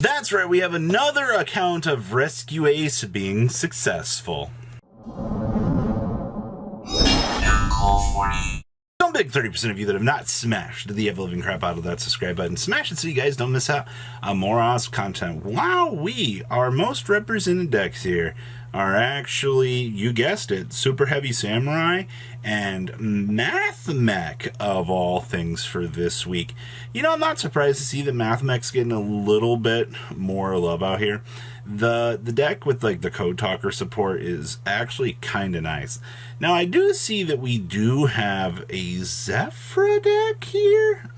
That's right, we have another account of Rescue Ace being successful. Some big 30% of you that have not smashed the ever-living crap out of that subscribe button, smash it so you guys don't miss out on more awesome content. Wow, our most represented decks here are actually, you guessed it, Super Heavy Samurai and Mathmech of all things for this week. You know, I'm not surprised to see that Mathmech's getting a little bit more love out here. The deck with like the Code Talker support is actually kind of nice. Now I do see that we do have a Zefra deck here,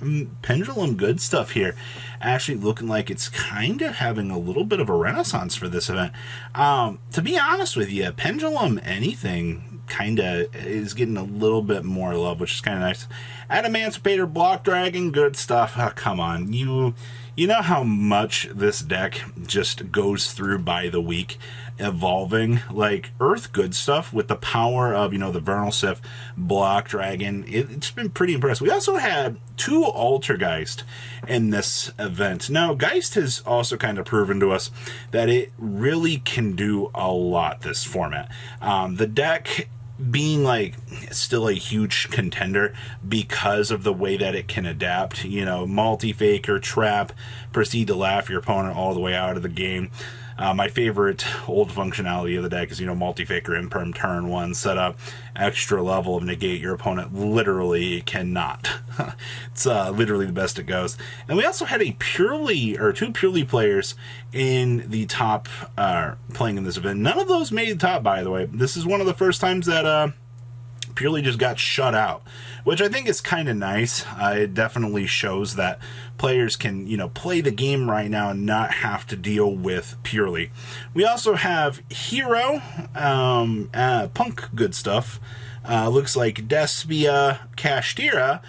Pendulum Good Stuff here, actually looking like it's kind of having a little bit of a renaissance for this event. To be honest with you, Pendulum anything kind of is getting a little bit more love, which is kind of nice. Adamancipator, Block Dragon, good stuff. Oh, come on, you know how much this deck just goes through by the week, evolving. Like Earth Good Stuff with the power of, you know, the Vernal Sif, Block Dragon. It's been pretty impressive. We also had 2 Altergeist in this event. Now, Geist has also kind of proven to us that it really can do a lot this format. The deck being like still a huge contender because of the way that it can adapt, you know, multi-faker, trap, proceed to laugh your opponent all the way out of the game. My favorite old functionality of the deck is, you know, multi-faker imperm turn 1 setup, extra level of negate your opponent literally cannot. It's literally the best it goes. And we also had 2 purely players in the top playing in this event. None of those made the top, by the way. This is one of the first times that Purely just got shut out, which I think is kind of nice. It definitely shows that players can, you know, play the game right now and not have to deal with Purely. We also have Hero, Punk Good Stuff. Looks like Despia, Kashtira.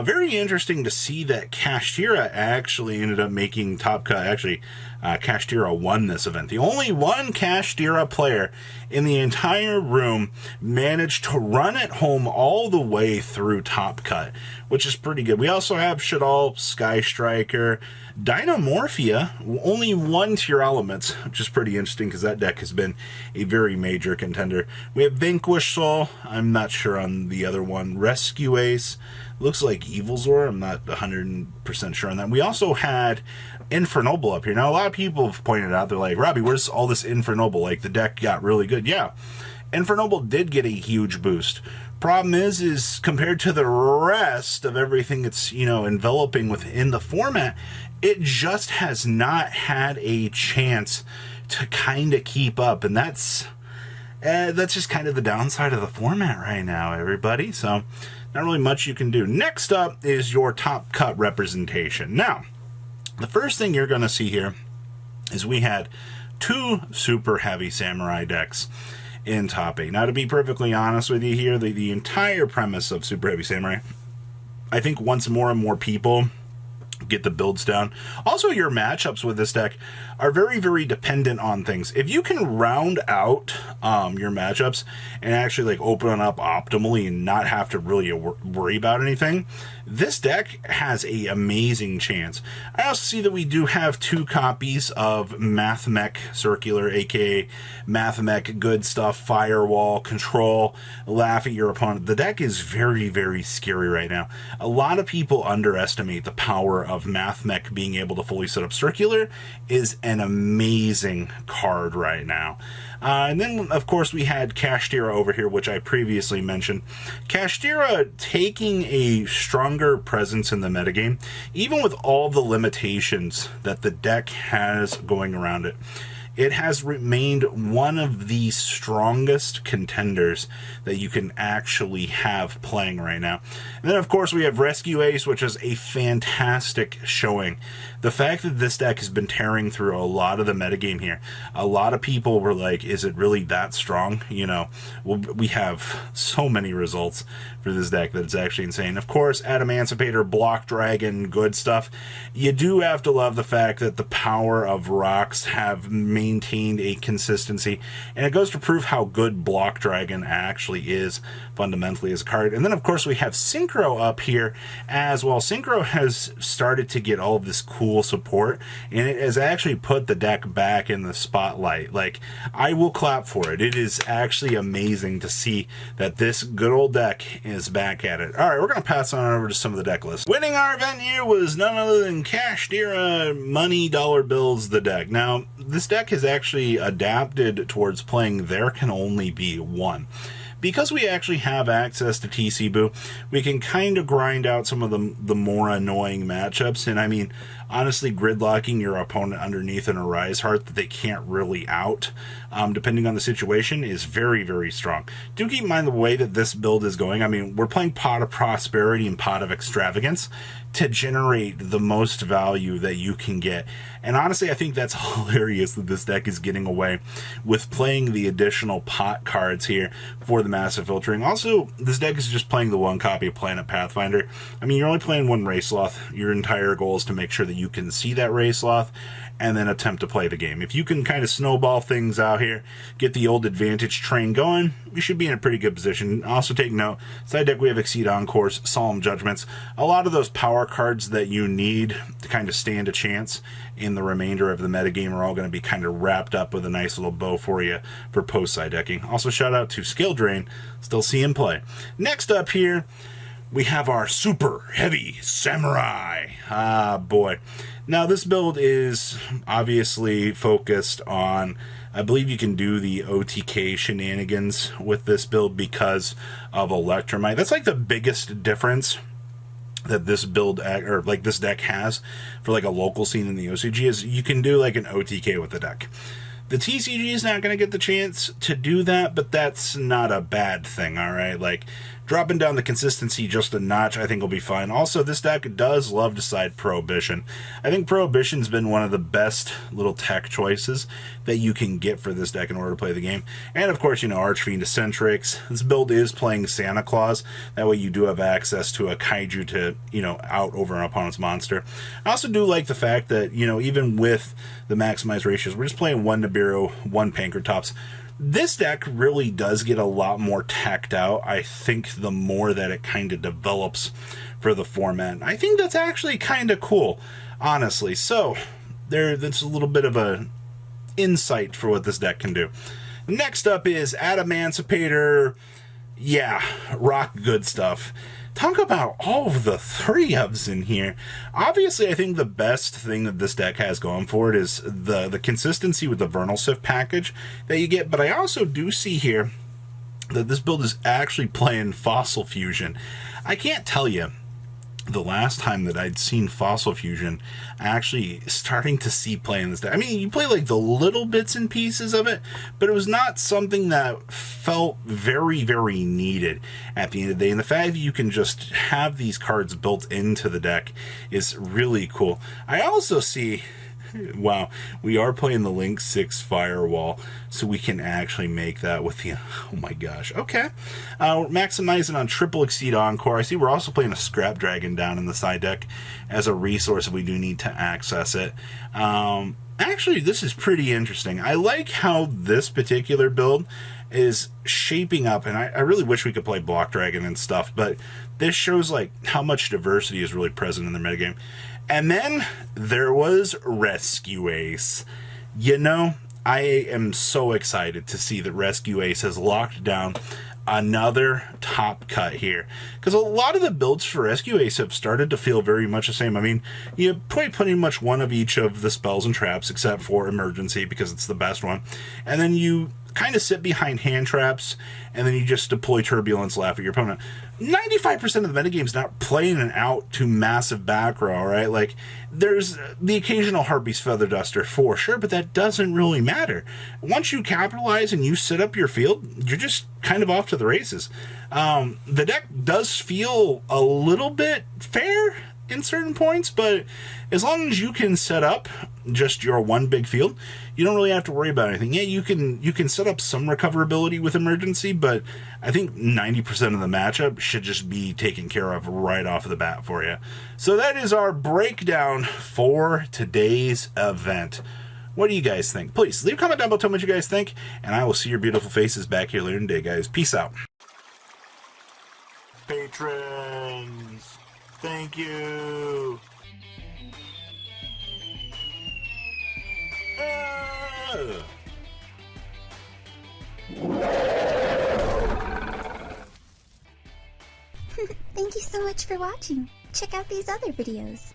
Very interesting to see that Kashtira actually ended up making top cut. Actually, Kashtira won this event. The only one Kashtira player in the entire room managed to run it home all the way through top cut, which is pretty good. We also have Shadal, Sky Striker, Dynamorphia, only 1 tier elements, which is pretty interesting because that deck has been a very major contender. We have Vanquish Soul, I'm not sure on the other one, Rescue Ace, looks like Evilzor, I'm not 100% sure on that. We also had Infernoble up here. Now, a lot of people have pointed out, they're like, Robbie, where's all this Infernoble? Like, the deck got really good. Yeah, Infernoble did get a huge boost. Problem is compared to the rest of everything it's, you know, enveloping within the format, it just has not had a chance to kind of keep up, and that's just kind of the downside of the format right now, everybody. So not really much you can do. Next up is your top cut representation. Now, the first thing you're going to see here is we had 2 Super Heavy Samurai decks in top 8. Now, to be perfectly honest with you here, the entire premise of Super Heavy Samurai, I think once more and more people get the builds down. Also, your matchups with this deck are very, very dependent on things. If you can round out your matchups and actually like open up optimally and not have to really worry about anything, this deck has a amazing chance. I also see that we do have 2 copies of Mathmech Circular, aka Mathmech Good Stuff, Firewall, Control, Laugh at Your Opponent. The deck is very, very scary right now. A lot of people underestimate the power of Mathmech being able to fully set up Circular. Is an amazing card right now. And then, of course, we had Kashtira over here, which I previously mentioned. Kashtira taking a stronger presence in the metagame, even with all the limitations that the deck has going around it. It has remained one of the strongest contenders that you can actually have playing right now. And then, of course, we have Rescue Ace, which is a fantastic showing. The fact that this deck has been tearing through a lot of the metagame here, a lot of people were like, is it really that strong? You know, we have so many results for this deck that it's actually insane. Of course, Adamancipator, Block Dragon, good stuff. You do have to love the fact that the power of rocks have made maintained a consistency, and it goes to prove how good Block Dragon actually is fundamentally as a card. And then of course we have Synchro up here as well. Synchro has started to get all of this cool support, and it has actually put the deck back in the spotlight. Like, I will clap for it. It is actually amazing to see that this good old deck is back at it. All right, we're going to pass on over to some of the deck lists. Winning our event here was none other than Kashtira Money Dollar Bills the deck. Now, this deck has actually adapted towards playing There Can Only Be One. Because we actually have access to TC Boo, we can kind of grind out some of the more annoying matchups. And I mean, honestly, gridlocking your opponent underneath an Arise Heart that they can't really out, depending on the situation, is very, very strong. Do keep in mind the way that this build is going. I mean, we're playing Pot of Prosperity and Pot of Extravagance to generate the most value that you can get. And honestly, I think that's hilarious that this deck is getting away with playing the additional pot cards here for the massive filtering. Also, this deck is just playing the one copy of Planet Pathfinder. I mean, you're only playing one Raceloth. Your entire goal is to make sure that you can see that Raceloth and then attempt to play the game. If you can kind of snowball things out here, get the old advantage train going, you should be in a pretty good position. Also take note, side deck we have Exceed Encores, Solemn Judgments, a lot of those power cards that you need to kind of stand a chance in the remainder of the metagame are all going to be kind of wrapped up with a nice little bow for you for post-side decking. Also shout out to Skill Drain, still see him play. Next up here, we have our Super Heavy Samurai. Ah, boy. Now, this build is obviously focused on, I believe you can do the OTK shenanigans with this build because of Electromite. That's like the biggest difference that this build, or like this deck has for like a local scene in the OCG, is you can do like an OTK with the deck. The TCG is not going to get the chance to do that, but that's not a bad thing, all right? Like, dropping down the consistency just a notch, I think will be fine. Also, this deck does love to side Prohibition. I think Prohibition's been one of the best little tech choices that you can get for this deck in order to play the game. And of course, you know, Archfiend Eccentrics. This build is playing Santa Claus. That way you do have access to a kaiju to, you know, out over an opponent's monster. I also do like the fact that, you know, even with the maximized ratios, we're just playing one Nibiru, one Pankratops. This deck really does get a lot more tacked out, I think, the more that it kind of develops for the format. I think that's actually kind of cool, honestly. So, that's a little bit of a insight for what this deck can do. Next up is Adamancipator. Yeah, rock good stuff. Talk about all of the three ofs in here. Obviously, I think the best thing that this deck has going for it is the consistency with the Vernal Sift package that you get. But I also do see here that this build is actually playing Fossil Fusion. I can't tell you the last time that I'd seen Fossil Fusion actually starting to see play in this deck. I mean, you play like the little bits and pieces of it, but it was not something that felt very, very needed at the end of the day. And the fact that you can just have these cards built into the deck is really cool. I also see, wow, we are playing the Link 6 Firewall, so we can actually make that with the, oh my gosh, okay. We're maximizing on triple Exceed Encore. I see we're also playing a Scrap Dragon down in the side deck as a resource if we do need to access it. Actually, this is pretty interesting. I like how this particular build is shaping up, and I really wish we could play Block Dragon and stuff, but this shows like how much diversity is really present in the metagame. And then there was Rescue Ace. You know, I am so excited to see that Rescue Ace has locked down another top cut here, because a lot of the builds for Rescue Ace have started to feel very much the same. I mean, you play pretty much one of each of the spells and traps except for Emergency because it's the best one, and then you kind of sit behind hand traps, and then you just deploy Turbulence, laugh at your opponent. 95% of the metagame's not playing an out to massive back row, right? Like, there's the occasional Harpy's Feather Duster for sure, but that doesn't really matter. Once you capitalize and you set up your field, you're just kind of off to the races. The deck does feel a little bit fair in certain points, but as long as you can set up just your one big field, you don't really have to worry about anything. Yeah, you can set up some recoverability with Emergency, but I think 90% of the matchup should just be taken care of right off the bat for you. So that is our breakdown for today's event. What do you guys think? Please leave a comment down below, tell me what you guys think, and I will see your beautiful faces back here later in the day, guys. Peace out. Patrons, thank you. Thank you so much for watching. Check out these other videos.